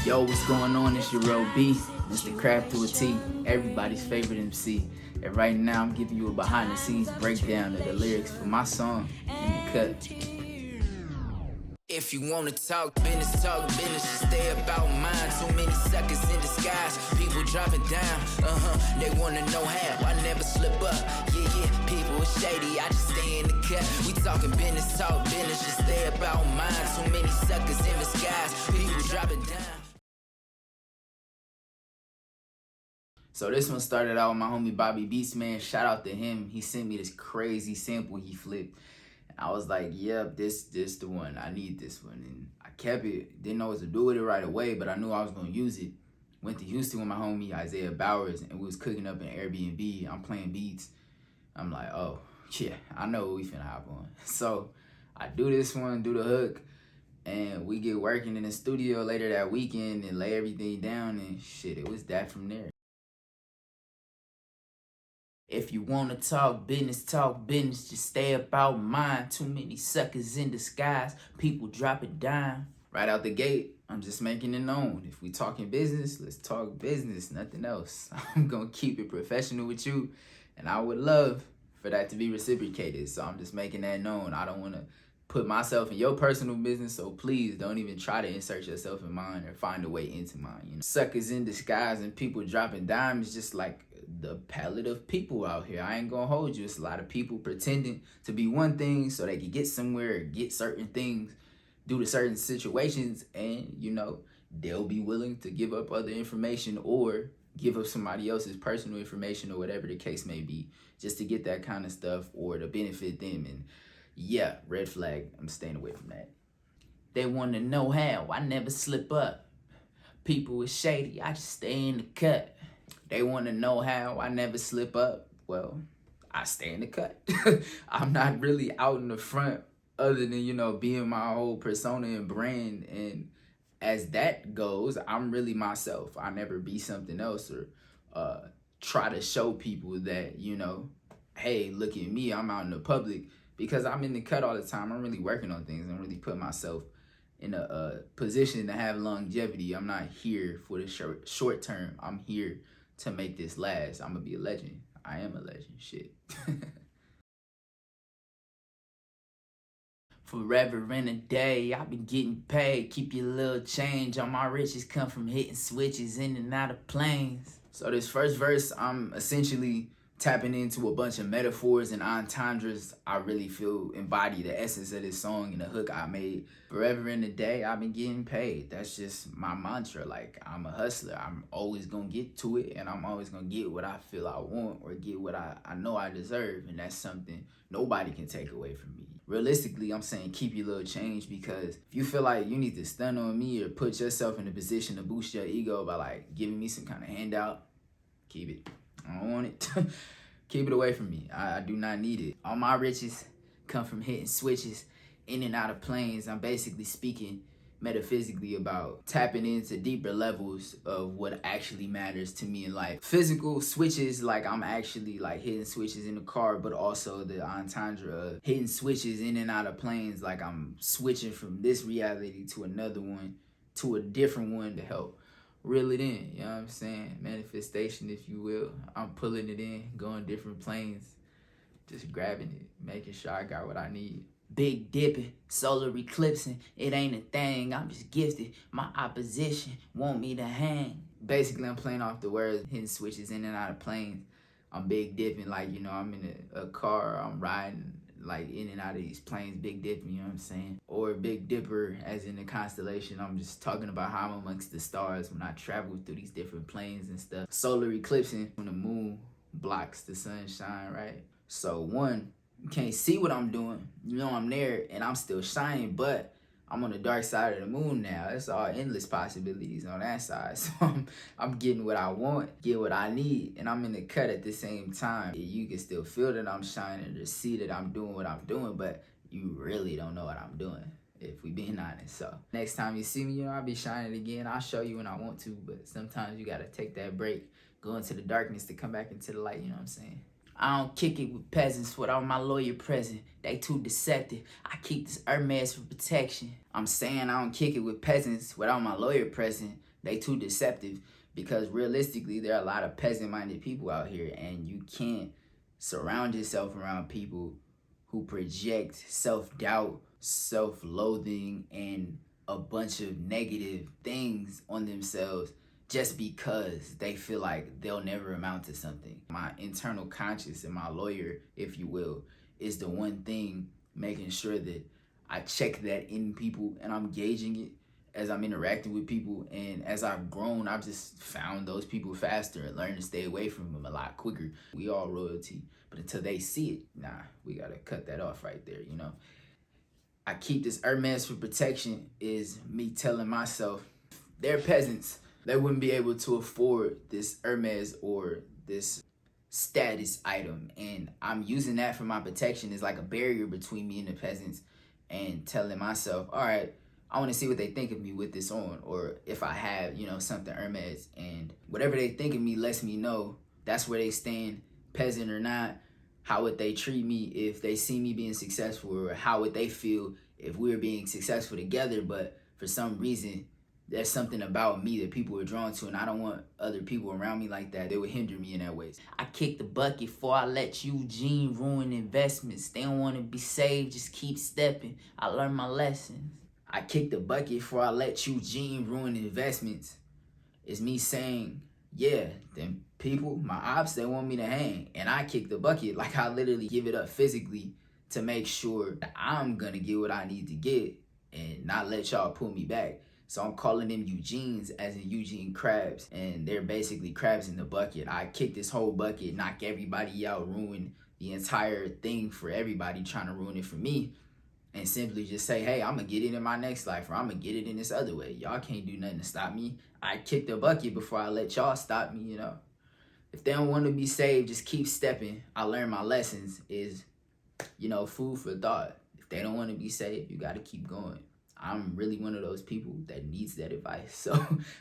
Yo, what's going on? It's UraelB, Mr. Craft to a T, everybody's favorite MC. And right now I'm giving you a behind the scenes breakdown of the lyrics for my song, In the Cut. If you wanna talk business, just stay about mine. Too many suckers in disguise, people dropping down. They wanna know how, I never slip up. Yeah, people are shady, I just stay in the cut. We talking business, just stay about mine. Too many suckers in disguise, people dropping down. So this one started out with my homie Bobby Beats, man. Shout out to him. He sent me this crazy sample he flipped. I was like, yep, this the one. I need this one. And I kept it. Didn't know what to do with it right away, but I knew I was going to use it. Went to Houston with my homie Isaiah Bowers, and we was cooking up in Airbnb. I'm playing beats. I'm like, oh, yeah, I know what we finna hop on. So I do this one, do the hook, and we get working in the studio later that weekend and lay everything down, and shit, it was that from there. If you wanna talk business, just stay about mine. Too many suckers in disguise, people drop it down. Right out the gate, I'm just making it known. If we talking business, let's talk business, nothing else. I'm gonna keep it professional with you, and I would love for that to be reciprocated. So I'm just making that known. I don't wanna put myself in your personal business, so please don't even try to insert yourself in mine or find a way into mine. You know, suckers in disguise and people dropping dimes, just like the palette of people out here. I ain't gonna hold you. It's a lot of people pretending to be one thing so they can get somewhere or get certain things due to certain situations, and you know, they'll be willing to give up other information or give up somebody else's personal information or whatever the case may be just to get that kind of stuff or to benefit them. And yeah, red flag. I'm staying away from that. They want to know how. I never slip up. People is shady. I just stay in the cut. They want to know how. I never slip up. Well, I stay in the cut. I'm not really out in the front other than, you know, being my whole persona and brand. And as that goes, I'm really myself. I never be something else or try to show people that, you know, hey, look at me. I'm out in the public. Because I'm in the cut all the time. I'm really working on things and really put myself in a position to have longevity. I'm not here for the short term. I'm here to make this last. I'm going to be a legend. I am a legend. Shit. Forever and a day, I've been getting paid. Keep your little change. All my riches come from hitting switches in and out of planes. So this first verse, I'm essentially tapping into a bunch of metaphors and entendres I really feel embody the essence of this song and the hook I made. Forever in the day, I've been getting paid. That's just my mantra. Like, I'm a hustler. I'm always gonna get to it, and I'm always gonna get what I feel I want or get what I know I deserve, and that's something nobody can take away from me. Realistically, I'm saying keep your little change, because if you feel like you need to stun on me or put yourself in a position to boost your ego by like giving me some kind of handout, keep it. I don't want it. Keep it away from me. I do not need it. All my riches come from hitting switches in and out of planes. I'm basically speaking metaphysically about tapping into deeper levels of what actually matters to me in life. Physical switches, like I'm actually like hitting switches in the car, but also the entendre of hitting switches in and out of planes, like I'm switching from this reality to another one, to a different one to help reel it in, you know what I'm saying? Manifestation, if you will. I'm pulling it in, going different planes, just grabbing it, making sure I got what I need. Big dippin', solar eclipsing, it ain't a thing, I'm just gifted. My opposition want me to hang. Basically, I'm playing off the words, hitting switches in and out of planes. I'm big dipping, like, you know, I'm in a car, I'm riding, like, in and out of these planes, big dipping, you know what I'm saying? Or Big Dipper, as in the constellation. I'm just talking about how I'm amongst the stars when I travel through these different planes and stuff. Solar eclipsing, when the moon blocks the sunshine, right? So one, you can't see what I'm doing. You know I'm there and I'm still shining, but I'm on the dark side of the moon now. It's all endless possibilities on that side. So I'm getting what I want, get what I need, and I'm in the cut at the same time. You can still feel that I'm shining or see that I'm doing what I'm doing, but you really don't know what I'm doing, if we being honest. So next time you see me, you know, I'll be shining again. I'll show you when I want to, but sometimes you gotta take that break, go into the darkness to come back into the light, you know what I'm saying? I don't kick it with peasants without my lawyer present. They too deceptive. I keep this Hermes for protection. I'm saying I don't kick it with peasants without my lawyer present. They too deceptive, because realistically, there are a lot of peasant-minded people out here, and you can't surround yourself around people who project self-doubt, self-loathing, and a bunch of negative things on themselves just because they feel like they'll never amount to something. My internal conscience and my lawyer, if you will, is the one thing making sure that I check that in people and I'm gauging it as I'm interacting with people. And as I've grown, I've just found those people faster and learned to stay away from them a lot quicker. We all royalty, but until they see it, nah, we gotta cut that off right there, you know? I keep this Hermes for protection is me telling myself, they're peasants. They wouldn't be able to afford this Hermes or this status item. And I'm using that for my protection as like a barrier between me and the peasants, and telling myself, all right, I want to see what they think of me with this on, or if I have, you know, something Hermes, and whatever they think of me lets me know that's where they stand, peasant or not. How would they treat me if they see me being successful, or how would they feel if we were being successful together, but for some reason there's something about me that people are drawn to, and I don't want other people around me like that. They would hinder me in that way. I kick the bucket before I let Eugene ruin investments. They don't want to be saved, just keep stepping. I learned my lessons. I kick the bucket before I let Eugene ruin investments. It's me saying, yeah, them people, my ops, they want me to hang. And I kick the bucket, like I literally give it up physically to make sure that I'm gonna get what I need to get and not let y'all pull me back. So I'm calling them Eugenes, as in Eugene crabs, and they're basically crabs in the bucket. I kick this whole bucket, knock everybody out, ruin the entire thing for everybody trying to ruin it for me, and simply just say, hey, I'm gonna get it in my next life, or I'm gonna get it in this other way. Y'all can't do nothing to stop me. I kick the bucket before I let y'all stop me, you know. If they don't want to be saved, just keep stepping. I learned my lessons is, you know, food for thought. If they don't want to be saved, you gotta keep going. I'm really one of those people that needs that advice. So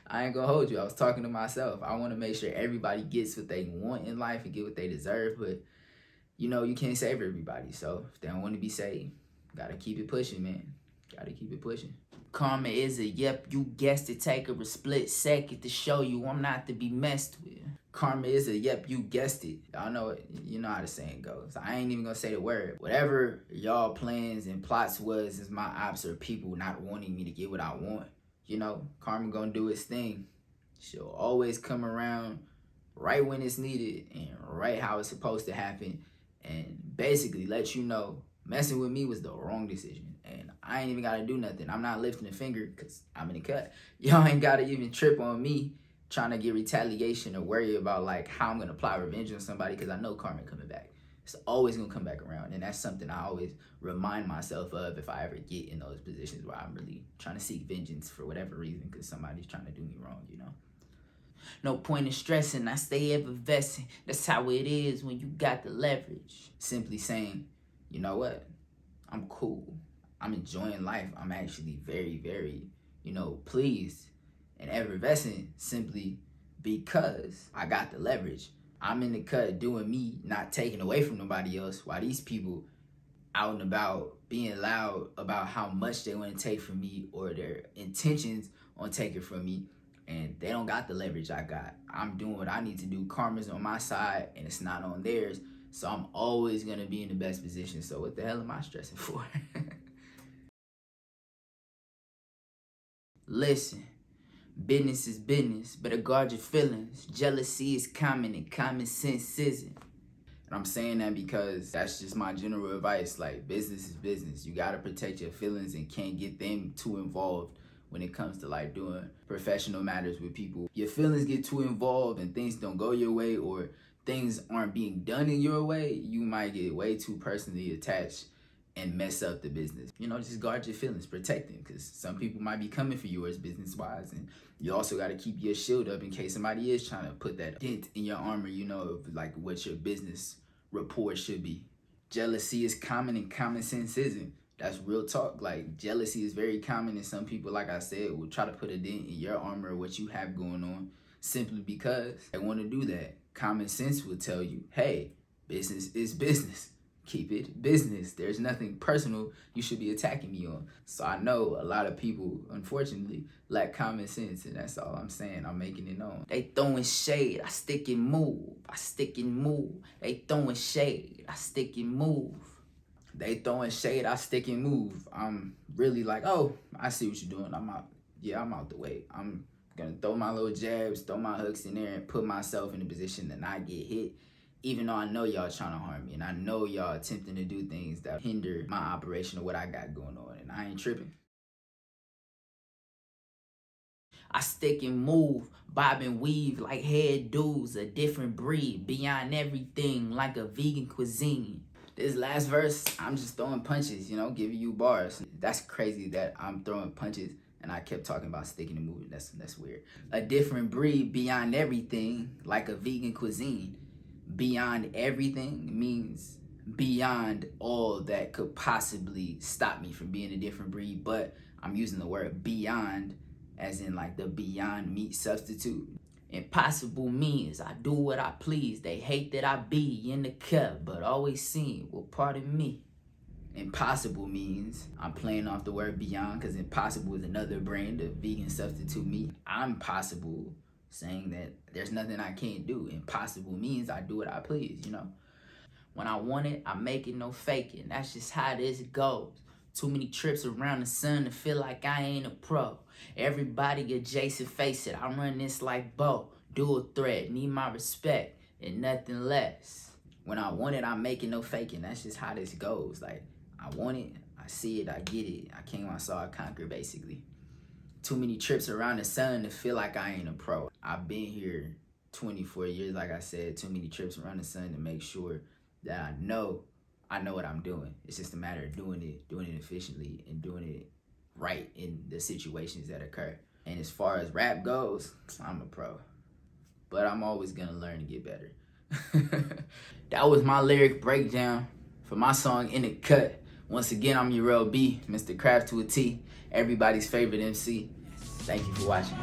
I ain't gonna hold you. I was talking to myself. I want to make sure everybody gets what they want in life and get what they deserve. But, you know, you can't save everybody. So if they don't want to be saved, gotta keep it pushing, man. Gotta keep it pushing. Karma is a yep, you guessed it. Take a split second to show you I'm not to be messed with. Karma is a yep, you guessed it. Y'all know it. You know how the saying goes. I ain't even gonna say the word. Whatever y'all plans and plots was, is my ops or people not wanting me to get what I want. You know, karma gonna do its thing. She'll always come around right when it's needed and right how it's supposed to happen, and basically let you know messing with me was the wrong decision. And I ain't even gotta do nothing. I'm not lifting a finger because I'm in the cut. Y'all ain't gotta even trip on me trying to get retaliation or worry about like how I'm gonna plot revenge on somebody, because I know karma coming back. It's always gonna come back around, and that's something I always remind myself of if I ever get in those positions where I'm really trying to seek vengeance for whatever reason because somebody's trying to do me wrong, you know. No point in stressing, I stay effervescent. That's how it is when you got the leverage. Simply saying, you know what? I'm cool. I'm enjoying life. I'm actually very, very, you know, pleased and effervescent simply because I got the leverage. I'm in the cut doing me, not taking away from nobody else, while these people out and about being loud about how much they want to take from me or their intentions on taking from me, and they don't got the leverage I got. I'm doing what I need to do. Karma's on my side and it's not on theirs, so I'm always going to be in the best position. So what the hell am I stressing for? Listen, business is business. Better guard your feelings. Jealousy is common and common sense isn't. And I'm saying that because that's just my general advice. Like, business is business. You got to protect your feelings and can't get them too involved when it comes to like doing professional matters with people. Your feelings get too involved and things don't go your way, or things aren't being done in your way, you might get way too personally attached and mess up the business. You know, just guard your feelings, protect them, because some people might be coming for yours business-wise, and you also got to keep your shield up in case somebody is trying to put that dent in your armor, you know, of like what your business rapport should be. Jealousy is common and common sense isn't. That's real talk. Like, jealousy is very common, and some people, like I said, will try to put a dent in your armor or what you have going on simply because they want to do that. Common sense will tell you, hey, business is business. keep it business. There's nothing personal you should be attacking me on. So I know a lot of people, unfortunately, lack common sense, and that's all I'm saying. I'm making it known. They throwing shade, I stick and move. I stick and move. They throwing shade, I stick and move. They throwing shade, I stick and move. I'm really like, oh, I see what you're doing. I'm out. Yeah, I'm out the way. I'm gonna throw my little jabs, throw my hooks in there, and put myself in a position to not get hit. Even though I know y'all trying to harm me, and I know y'all attempting to do things that hinder my operation of what I got going on, and I ain't tripping. I stick and move, bob and weave like head dudes, a different breed, beyond everything like a vegan cuisine. This last verse, I'm just throwing punches, you know, giving you bars. That's crazy that I'm throwing punches and I kept talking about sticking and moving. That's weird. A different breed, beyond everything like a vegan cuisine. Beyond everything means beyond all that could possibly stop me from being a different breed, but I'm using the word beyond as in like the Beyond Meat substitute. Impossible means I do what I please. They hate that I be in the cut, but always seem, well, pardon me. Impossible means I'm playing off the word beyond because impossible is another brand of vegan substitute meat. I'm possible, saying that there's nothing I can't do. Impossible means I do what I please, you know. When I want it, I make it, no faking. That's just how this goes. Too many trips around the sun to feel like I ain't a pro. Everybody adjacent, face it. I run this like Bo. Dual threat, need my respect and nothing less. When I want it, I make it, no faking. That's just how this goes. Like, I want it, I see it, I get it. I came, I saw, I conquer, basically. Too many trips around the sun to feel like I ain't a pro. I've been here 24 years, like I said. Too many trips around the sun to make sure that I know what I'm doing. It's just a matter of doing it efficiently and doing it right in the situations that occur. And as far as rap goes, I'm a pro. But I'm always gonna learn to get better. That was my lyric breakdown for my song In the Cut. Once again, I'm UraelB, Mr. Craft to a T, everybody's favorite MC. Thank you for watching.